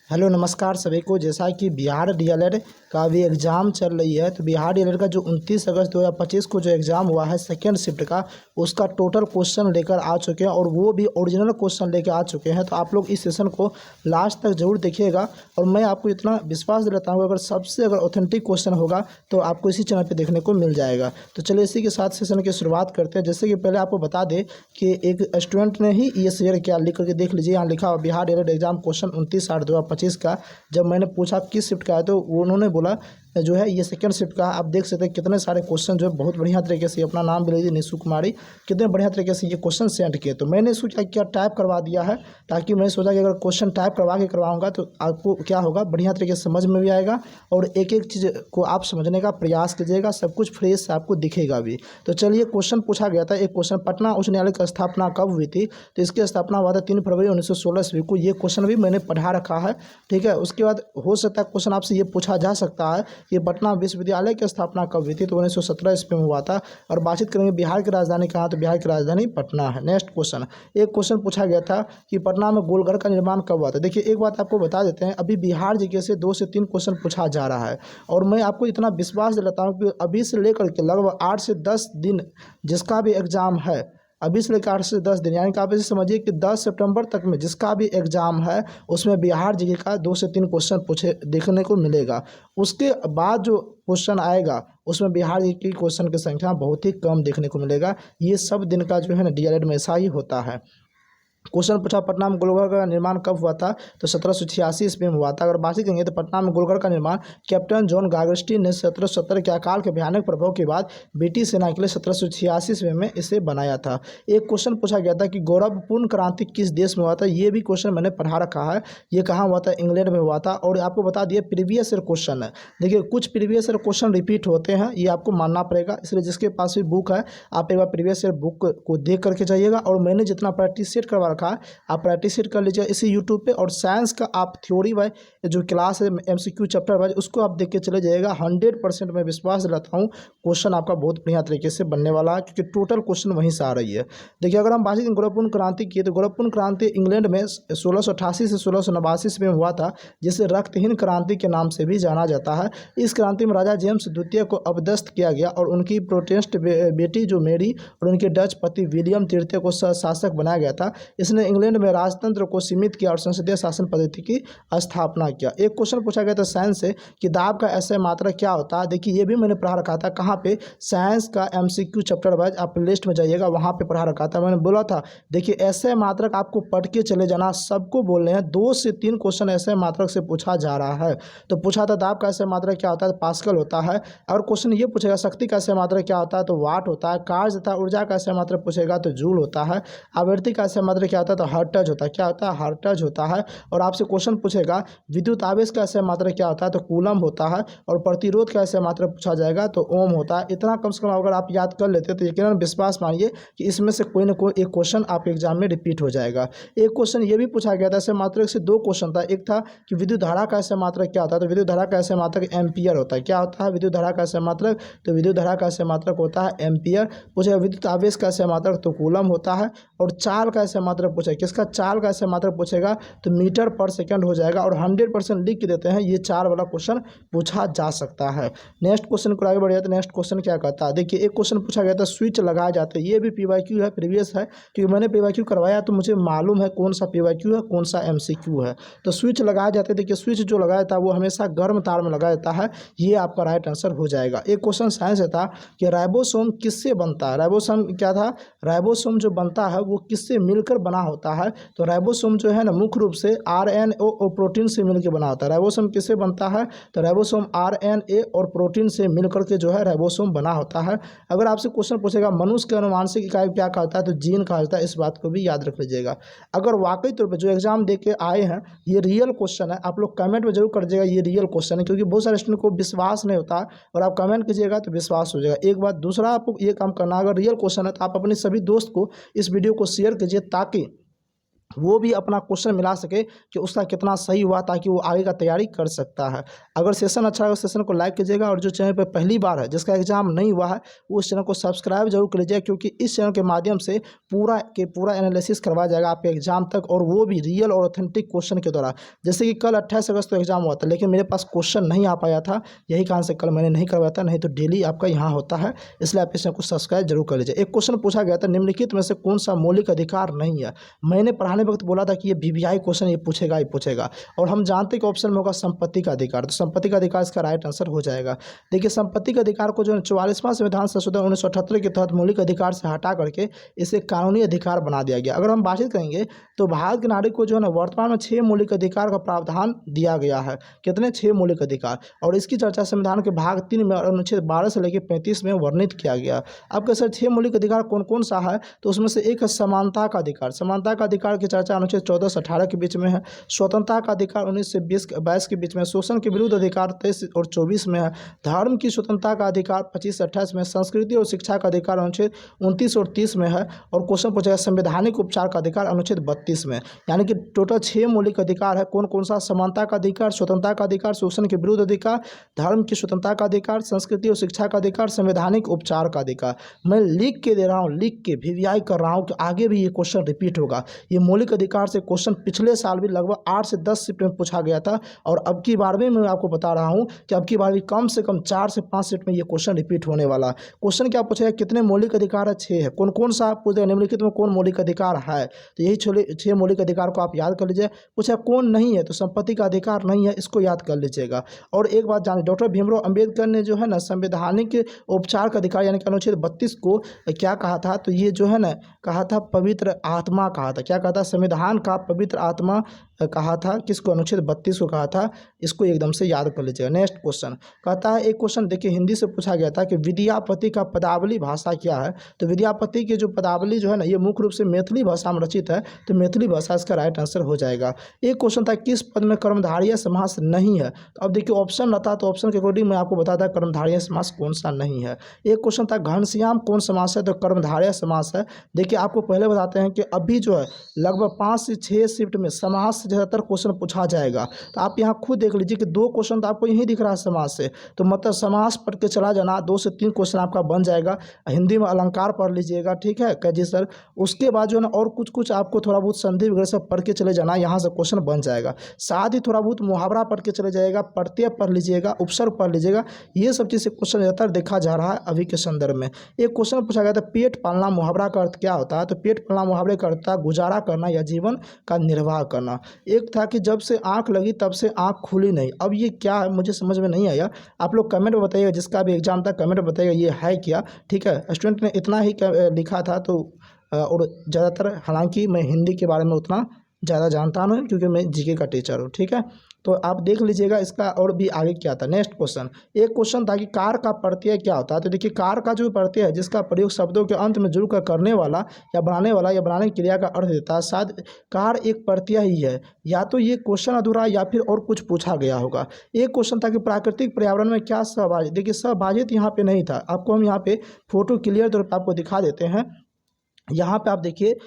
Hello नमस्कार सभी को। जैसा कि बिहार डीएलएड का भी एग्ज़ाम चल रही है, तो बिहार डीएलएड का जो 29 अगस्त 2025 को जो एग्ज़ाम हुआ है सेकेंड शिफ्ट का, उसका टोटल क्वेश्चन लेकर आ चुके हैं और वो भी ओरिजिनल क्वेश्चन लेकर आ चुके हैं। तो आप लोग इस सेशन को लास्ट तक जरूर देखिएगा और मैं आपको इतना विश्वास दिलाता हूँ अगर ऑथेंटिक क्वेश्चन होगा तो आपको इसी चैनल पर देखने को मिल जाएगा। तो चलिए इसी के साथ सेशन की शुरुआत करते हैं। जैसे कि पहले आपको बता दें कि एक स्टूडेंट ने ही ये शेयर किया, लिख करके देख लीजिए। यहाँ लिखा हुआ बिहार डीएलएड एग्जाम क्वेश्चन 29/8/2025 का। जब मैंने पूछा किस शिफ्ट का है तो उन्होंने बोला जो है ये सेकंड शिफ्ट का। आप देख सकते हैं कितने सारे क्वेश्चन जो है बहुत बढ़िया तरीके से, अपना नाम भी लीजिए निशु कुमारी, कितने बढ़िया तरीके से ये क्वेश्चन सेंड किए। तो मैंने इसको क्या किया, टाइप करवा दिया है, ताकि मैं सोचा कि अगर क्वेश्चन टाइप करवाऊंगा तो आपको क्या होगा, बढ़िया तरीके से समझ में भी आएगा और एक एक चीज़ को आप समझने का प्रयास कीजिएगा, सब कुछ फ्रेश आपको दिखेगा भी। तो चलिए क्वेश्चन पूछा गया था। एक क्वेश्चन, पटना उच्च न्यायालय की स्थापना कब हुई थी? तो इसकी स्थापना हुआ था 3 फरवरी 1916 ईस्वी को। ये क्वेश्चन भी मैंने पढ़ा रखा है, ठीक है। उसके बाद हो सकता है क्वेश्चन आपसे ये पूछा जा सकता है कि पटना विश्वविद्यालय की स्थापना कब हुई थी? तो 1917 ईस्वी में हुआ था। और बातचीत करेंगे बिहार की राजधानी कहाँ, तो बिहार की राजधानी पटना है। नेक्स्ट क्वेश्चन, एक क्वेश्चन पूछा गया था कि पटना में गोलघर का निर्माण कब हुआ था? देखिए एक बात आपको बता देते हैं, अभी बिहार जीके से 2 से 3 क्वेश्चन पूछा जा रहा है और मैं आपको इतना विश्वास दिलाता हूँ कि अभी से लेकर के लगभग 8 से 10 दिन जिसका भी एग्जाम है, अभी से लेकर 8 से 10 दिन, यानी कि आप इसे समझिए कि 10 सितंबर तक में जिसका भी एग्जाम है उसमें बिहार जीके का 2 से 3 क्वेश्चन पूछे देखने को मिलेगा। उसके बाद जो क्वेश्चन आएगा उसमें बिहार जी की क्वेश्चन की संख्या बहुत ही कम देखने को मिलेगा। ये सब दिन का जो है ना डीएलएड में ऐसा ही होता है। क्वेश्चन पूछा पटना में गोलघर का निर्माण कब हुआ था? तो 1786 ईस्वी में हुआ था। अगर बात करेंगे तो पटना में गोलघर का निर्माण कैप्टन जॉन गार्गस्टी ने 1770 के अकाल के भयानक प्रभाव के बाद ब्रिटिश सेना के लिए 1786 ईस्वी में इसे बनाया था। एक क्वेश्चन पूछा गया था कि गौरवपूर्ण क्रांति किस देश में हुआ था? ये भी क्वेश्चन मैंने पढ़ा रखा है। ये कहाँ हुआ था? इंग्लैंड में हुआ था। और आपको बता दिए प्रीवियस ईयर क्वेश्चन है। देखिए कुछ प्रीवियस ईयर क्वेश्चन रिपीट होते हैं, ये आपको मानना पड़ेगा। इसलिए जिसके पास भी बुक है आप एक बार प्रीवियस ईयर बुक को देख करके जाइएगा। और मैंने जितना प्रैक्टिस सेट करवा रखा है आप प्रैक्टिस सेट कर लीजिए इसी यूट्यूब पे। और साइंस का आप थ्योरी वाइज जो क्लास है एमसीक्यू चैप्टर वाइज उसको आप देख के चले जाइएगा। 100% मैं विश्वास दिलाता हूँ क्वेश्चन आपका बहुत बढ़िया तरीके से बनने वाला है, क्योंकि टोटल क्वेश्चन वहीं से आ रही है। देखिए अगर हम बात करें गौरवपूर्ण क्रांति की, तो गौरवपूर्ण क्रांति इंग्लैंड में 1688 से 1689 में हुआ था, जिसे रक्तहीन क्रांति के नाम से भी जाना जाता है। इस क्रांति में राजा जेम्स द्वितीय को अपदस्थ किया गया और उनकी प्रोटेस्ट बेटी जो मेरी और उनके डच पति विलियम तृतीय को शासक बनाया गया था। इसने इंग्लैंड में राजतंत्र को सीमित किया और संसदीय शासन पद्धति की स्थापना किया। एक क्वेश्चन पूछा गया था साइंस से कि दाब का ऐसे मात्रक क्या होता है? देखिए ये भी मैंने पढ़ा रखा था। कहाँ पे? साइंस का एमसीक्यू चैप्टर वाइज आप लिस्ट में जाइएगा, वहाँ पे पढ़ा रखा था। मैंने बोला था देखिए ऐसे मात्रक आपको पढ़ के चले जाना, सबको बोल रहे हैं 2 से 3 क्वेश्चन ऐसे मात्रक से पूछा जा रहा है। तो पूछा था दाब का ऐसे मात्रक क्या होता है? पास्कल होता है। और क्वेश्चन ये पूछेगा शक्ति का ऐसे मात्रक क्या होता है? तो वाट होता है। कार्य तथा ऊर्जा का ऐसे मात्रक पूछेगा तो जूल होता है। आवृत्ति का ऐसे मात्रक क्या होता है? तो हर्ट्ज होता है। क्या होता है? हर्ट्ज होता है। और आपसे क्वेश्चन पूछेगा विद्युत आवेश का ऐसे मात्रक क्या होता है? तो कूलम होता है। और प्रतिरोध का ऐसे मात्रक पूछा जाएगा तो ओम होता है। इतना कम से कम अगर आप याद कर लेते तो यकीनन विश्वास मानिए कि इसमें से कोई ना कोई एक क्वेश्चन आपके एग्जाम में रिपीट हो जाएगा। एक क्वेश्चन ये भी पूछा गया था ऐसे मात्रक से, 2 क्वेश्चन था। एक था कि विद्युत धारा का ऐसे मात्रक क्या होता है? तो विद्युत धारा का ऐसे मात्रक एम्पियर होता है। क्या होता है विद्युत धारा का ऐसे मात्रक? तो विद्युत धारा का ऐसे मात्रक होता है एम्पियर। पूछेगा विद्युत आवेश का ऐसे मात्रक? तो कूलम होता है। और चाल का ऐसे मात्रक पूछेगा, किसका? चाल का ऐसे मात्रक पूछेगा तो मीटर पर सेकंड हो जाएगा। और 100% लिख के देते हैं, ये 4 वाला क्वेश्चन पूछा जा सकता है। नेक्स्ट क्वेश्चन को आगे बढ़ जाते हैं। नेक्स्ट क्वेश्चन क्या कहता है? देखिए एक क्वेश्चन पूछा गया था स्विच लगाए जाते हैं। ये भी पीवाईक्यू है, प्रीवियस है, क्योंकि मैंने पीवाईक्यू करवाया तो मुझे मालूम है कौन सा पीवाईक्यू है कौन सा एमसीक्यू है। तो स्विच लगाए जाते हैं। देखिए स्विच जो लगाया था वो हमेशा गर्म तार में लगाया जाता है। ये आपका राइट आंसर हो जाएगा। एक क्वेश्चन साइंस था कि राइबोसोम किससे बनता है? राइबोसोम क्या था? राइबोसोम जो बनता है वो किससे मिलकर बना होता है? तो राइबोसोम जो है ना मुख्य रूप से आरएनए और प्रोटीन से मिलकर बना होता है। राइबोसोम किससे बनता है? तो राइबोसोम आरएनए और प्रोटीन से मिलकर के जो है राइबोसोम बना होता है। अगर आपसे क्वेश्चन पूछेगा मनुष्य के अनुवांशिक इकाई क्या कहता है? तो जीन कहा जाता है। इस बात को भी याद रख लीजिएगा। अगर वाकई तौर पर जो एग्जाम दे के आए हैं ये रियल क्वेश्चन है, आप लोग कमेंट में जरूर कर दीजिएगा ये रियल क्वेश्चन है, क्योंकि बहुत सारे स्टूडेंट को विश्वास नहीं होता और आप कमेंट कीजिएगा तो विश्वास हो जाएगा। एक बात, दूसरा आपको ये काम करना, अगर रियल क्वेश्चन है तो आप अपने सभी दोस्त को इस वीडियो को शेयर कीजिए, ताकि वो भी अपना क्वेश्चन मिला सके कि उसका कितना सही हुआ, ताकि वो आगे का तैयारी कर सकता है। अगर सेशन अच्छा लगा सेशन को लाइक कीजिएगा, और जो चैनल पर पहली बार है जिसका एग्जाम नहीं हुआ है वो उस चैनल को सब्सक्राइब जरूर कर लीजिए, क्योंकि इस चैनल के माध्यम से पूरा के पूरा एनालिसिस करवाया जाएगा आपके एग्जाम तक, और वो भी रियल और ऑथेंटिक क्वेश्चन के द्वारा। जैसे कि कल 28 अगस्त को एग्जाम हुआ था, लेकिन मेरे पास क्वेश्चन नहीं आ पाया था, यही कारण से कल मैंने नहीं करवाया था, नहीं तो डेली आपका यहाँ होता है, इसलिए आप इस चैनल को सब्सक्राइब जरूर कर लीजिए। एक क्वेश्चन पूछा गया था, निम्नलिखित में से कौन सा मौलिक अधिकार नहीं है। मैंने पढ़ाने वक्त बोला था कि ये वीवीआई क्वेश्चन ये पूछेगा ही पूछेगा, और हम जानते हैं कि ऑप्शन में होगा संपत्ति का अधिकार, तो संपत्ति का अधिकार इसका राइट आंसर हो जाएगा। देखिए संपत्ति के अधिकार को जो 44वां संविधान संशोधन 1978 के तहत मौलिक अधिकार से हटा करके इसे कानूनी अधिकार बना दिया गया। अगर हम बातचीत करेंगे तो भारत के नागरिक को जो है ना वर्तमान में 6 मौलिक अधिकार का प्रावधान दिया गया है। कितने? 6 मौलिक अधिकार, और इसकी चर्चा संविधान के भाग 3 में अनुच्छेद 12 से लेकर 35 में वर्णित किया गया। अब कैसे 6 मौलिक अधिकार कौन कौन सा है, तो उसमें से एक है समानता का अधिकार। समानता का अधिकार की चर्चा अनुच्छेद 14 से 18 के बीच में है। स्वतंत्रता का अधिकार 19 से 22 के बीच में। शोषण के विरुद्ध अधिकार 23 और 24 में है। धर्म की स्वतंत्रता का अधिकार 25 से 28 में। संस्कृति और शिक्षा का अधिकार अनुच्छेद 29 और 30 में है। और क्वेश्चन पूछेगा संवैधानिक उपचार का अधिकार अनुच्छेद 32 में। यानी कि टोटल 6 मौलिक अधिकार है। कौन कौन सा? समानता का अधिकार, स्वतंत्रता का अधिकार, शोषण के विरुद्ध अधिकार, धर्म की स्वतंत्रता का अधिकार, संस्कृति और शिक्षा का अधिकार, संवैधानिक उपचार का अधिकार। मैं लिख के दे रहा हूँ, लिख के वीवीआई कर रहा हूँ कि आगे भी ये क्वेश्चन रिपीट होगा। ये मौलिक अधिकार से क्वेश्चन पिछले साल भी लगभग 8 से 10 शिफ्ट में पूछा गया था, और अब की बार भी मैं आपको बता रहा हूँ कि अब की बार भी कम से कम 4 से 5 शिफ्ट में ये क्वेश्चन रिपीट होने वाला। क्वेश्चन क्या पूछेगा? कितने मौलिक अधिकार है? 6 है। कौन कौन सा पूछेगा? निम्नलिखित में कौन मौलिक अधिकार है? तो यही 6 मौलिक अधिकार को आप याद कर लीजिए। पूछा कौन नहीं है, तो संपत्ति का अधिकार नहीं है, इसको याद कर लीजिएगा। और एक बात जानिए, डॉक्टर भीमराव अंबेडकर ने जो है ना संवैधानिक उपचार का अधिकार यानी कि अनुच्छेद 32 को क्या कहा था, तो ये जो है ना कहा था पवित्र आत्मा कहा था। क्या कहा था? संविधान का पवित्र आत्मा कहा था। किसको? अनुच्छेद 32 को कहा था। इसको एकदम से याद कर लीजिएगा। नेक्स्ट क्वेश्चन कहता है, एक क्वेश्चन देखिए हिंदी से पूछा गया था कि विद्यापति का पदावली भाषा क्या है। तो विद्यापति की जो पदावली जो है ना ये मुख्य रूप से मैथिली भाषा में रचित है, तो मैथिली भाषा इसका राइट आंसर हो जाएगा। एक क्वेश्चन था किस पद में कर्मधारय समास नहीं है। तो अब देखिए ऑप्शन रहता तो ऑप्शन के अकॉर्डिंग मैं आपको बताता कर्मधारय समास कौन सा नहीं है। एक क्वेश्चन था घनश्याम कौन समास है, तो कर्मधारय समास है। देखिए आपको पहले बताते हैं कि अभी जो है लगभग 5 से 6 शिफ्ट में समास से ज़्यादातर क्वेश्चन पूछा जाएगा। तो आप यहाँ खुद देख लीजिए कि 2 क्वेश्चन तो आपको यही दिख रहा है समास से, तो मतलब समास पढ़ के चला जाना, 2 से 3 क्वेश्चन आपका बन जाएगा। हिंदी में अलंकार पढ़ लीजिएगा, ठीक है कैजी सर। उसके बाद जो है ना और कुछ आपको थोड़ा बहुत संधि वगैरह सब पढ़ के चले जाना, यहाँ से क्वेश्चन बन जाएगा। साथ ही थोड़ा बहुत मुहावरा पढ़ के चले जाएगा, प्रत्यय पढ़ लीजिएगा, उपसर्ग पढ़ लीजिएगा। ये सब चीज़ से क्वेश्चन ज़्यादातर देखा जा रहा है अभी के संदर्भ में। एक क्वेश्चन पूछा गया था पेट पालना मुहावरा का अर्थ क्या होता है, तो पेट पालना मुहावरे का अर्थ था गुजारा करना या जीवन का निर्वाह करना। एक था कि जब से आंख लगी तब से आंख खुली नहीं। अब ये क्या है मुझे समझ में नहीं आया, आप लोग कमेंट में बताइएगा। जिसका भी एग्जाम था कमेंट में बताइएगा ये है क्या, ठीक है। स्टूडेंट ने इतना ही लिखा था, तो और ज़्यादातर हालांकि मैं हिंदी के बारे में उतना ज़्यादा जानता नहीं क्योंकि मैं जीके का टीचर हूँ, ठीक है। तो आप देख लीजिएगा इसका और भी आगे क्या था। नेक्स्ट क्वेश्चन, एक क्वेश्चन था कि कार का प्रत्यय क्या होता है। तो देखिए कार का जो प्रत्यय है जिसका प्रयोग शब्दों के अंत में जुड़कर करने वाला या बनाने की क्रिया का अर्थ देता है। शायद कार एक प्रत्यय ही है, या तो ये क्वेश्चन अधूरा या फिर और कुछ पूछा गया होगा। एक क्वेश्चन था कि प्राकृतिक पर्यावरण में क्या सहभाजित। देखिए सहभाजित यहाँ पे नहीं था, आपको हम यहाँ पे फोटो क्लियर तौर पर आपको दिखा देते हैं। यहाँ पे आप देखिए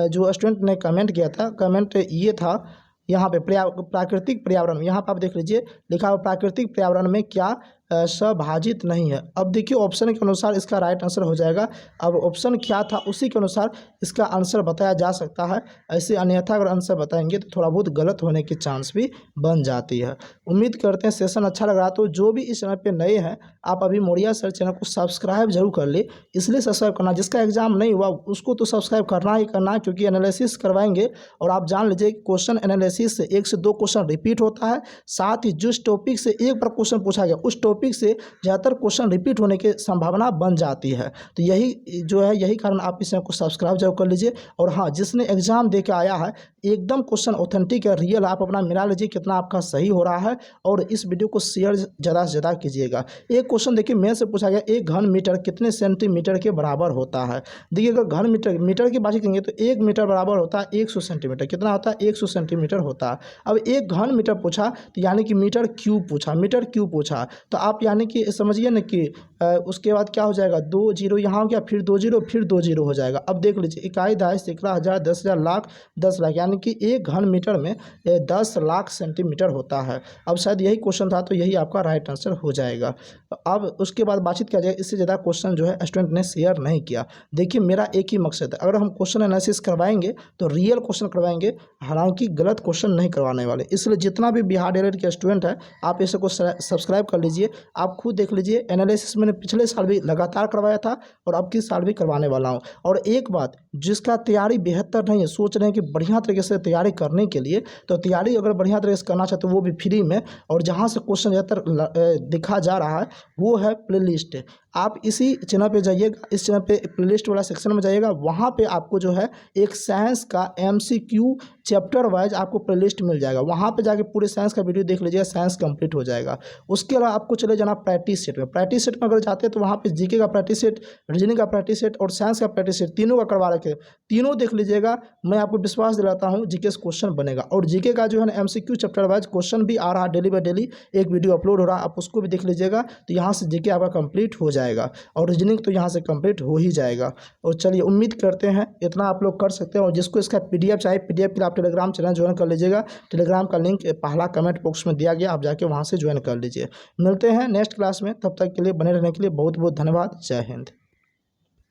जो स्टूडेंट ने कमेंट किया था, कमेंट ये था यहाँ पे प्राकृतिक पर्यावरण, यहाँ पे आप देख लीजिए लिखा हुआ प्राकृतिक पर्यावरण में क्या सहभाजित नहीं है। अब देखिए ऑप्शन के अनुसार इसका राइट आंसर हो जाएगा। अब ऑप्शन क्या था उसी के अनुसार इसका आंसर बताया जा सकता है। ऐसे अन्यथा अगर आंसर बताएंगे तो थोड़ा बहुत गलत होने की चांस भी बन जाती है। उम्मीद करते हैं सेशन अच्छा लग रहा, तो जो भी इस चैनल पे नए हैं आप अभी मोरिया सर चैनल को सब्सक्राइब जरूर कर ले। इसलिए सब्सक्राइब करना, जिसका एग्जाम नहीं हुआ उसको तो सब्सक्राइब करना ही करना है, क्योंकि एनालिसिस करवाएंगे। और आप जान लीजिए क्वेश्चन एनालिसिस से 1 से 2 क्वेश्चन रिपीट होता है। साथ ही जिस टॉपिक से एक बार क्वेश्चन पूछा गया उस टॉपिक से ज़्यादातर क्वेश्चन रिपीट होने की संभावना बन जाती है। तो यही जो है यही कारण आप इस चैनल को सब्सक्राइब जरूर कर लीजिए। और हाँ, जिसने एग्जाम दे के आया है एकदम क्वेश्चन ऑथेंटिक है, रियल, आप अपना मिला लीजिए कितना आपका सही हो रहा है। और इस वीडियो को शेयर ज़्यादा से ज़्यादा कीजिएगा। एक क्वेश्चन देखिए मेन से पूछा गया, 1 घन मीटर कितने सेंटीमीटर के बराबर होता है। देखिए अगर घन मीटर की बात करेंगे तो 1 मीटर बराबर होता है 100 सेंटीमीटर। कितना होता है? 100 सेंटीमीटर होता है। अब 1 घन मीटर पूछा तो यानी कि मीटर क्यूब पूछा, मीटर क्यूब पूछा, तो आप यानी कि समझिए ना कि उसके बाद क्या हो जाएगा 2 जीरो यहाँ हो गया, फिर 2 जीरो, फिर 2 जीरो हो जाएगा। अब देख लीजिए इकाई, दहाई, सैकड़ा, हज़ार, 10,000, लाख, 10 लाख, यानी कि 1 घन मीटर में 10 लाख सेंटीमीटर होता है। अब शायद यही क्वेश्चन था, तो यही आपका राइट आंसर हो जाएगा। अब उसके बाद बातचीत किया जाए, इससे ज़्यादा क्वेश्चन जो है स्टूडेंट ने शेयर नहीं किया। देखिए मेरा एक ही मकसद है, अगर हम क्वेश्चन एनालिसिस करवाएंगे तो रियल क्वेश्चन करवाएंगे, हालांकि गलत क्वेश्चन नहीं करवाने वाले। इसलिए जितना भी बिहार डीएलएड के स्टूडेंट है, आप इसे को सब्सक्राइब कर लीजिए। आप खुद देख लीजिए, एनालिसिस मैंने पिछले साल भी लगातार करवाया था और अब की साल भी करवाने वाला हूँ। और एक बात, जिसका तैयारी बेहतर नहीं है, सोच रहे हैं कि बढ़िया तरीके से तैयारी करने के लिए, तो तैयारी अगर बढ़िया तरीके से करना चाहते हो वो भी फ्री में, और जहाँ से क्वेश्चन ज़्यादातर दिखा जा रहा है वो है प्लेलिस्ट। आप इसी चैनल पे जाइएगा, इस चैनल पे प्लेलिस्ट वाला सेक्शन में जाइएगा, वहाँ पे आपको जो है एक साइंस का एमसीक्यू चैप्टर वाइज आपको प्लेलिस्ट मिल जाएगा। वहाँ पे जाके पूरे साइंस का वीडियो देख लीजिएगा, साइंस कंप्लीट हो जाएगा। उसके अलावा आपको चले जाना प्रैक्टिस सेट में। प्रैक्टिस सेट में अगर जाते हैं तो वहाँ पे जीके का प्रैक्टिस सेट, रीजनिंग का प्रैक्टिस सेट और साइंस का प्रैक्टिस सेट तीनों का करवा रखे, तीनों देख लीजिएगा। मैं आपको विश्वास दिलाता हूँ जीके से क्वेश्चन बनेगा। और जीके का जो है ना एमसीक्यू चैप्टर वाइज क्वेश्चन भी आ रहा है, डेली बाई डेली एक वीडियो अपलोड हो रहा है, आप उसको भी देख लीजिएगा। तो यहाँ से जीके आपका कंप्लीट हो जाएगा और रीजनिंग तो यहाँ से कंप्लीट हो ही जाएगा। और चलिए उम्मीद करते हैं इतना आप लोग कर सकते हैं। और जिसको इसका पीडीएफ चाहिए, पीडीएफ के लिए आप टेलीग्राम चैनल ज्वाइन कर लीजिएगा। टेलीग्राम का लिंक पहला कमेंट बॉक्स में दिया गया, आप जाके वहाँ से ज्वाइन कर लीजिए। मिलते हैं नेक्स्ट क्लास में, तब तक के लिए बने रहने के लिए बहुत बहुत धन्यवाद। जय हिंद।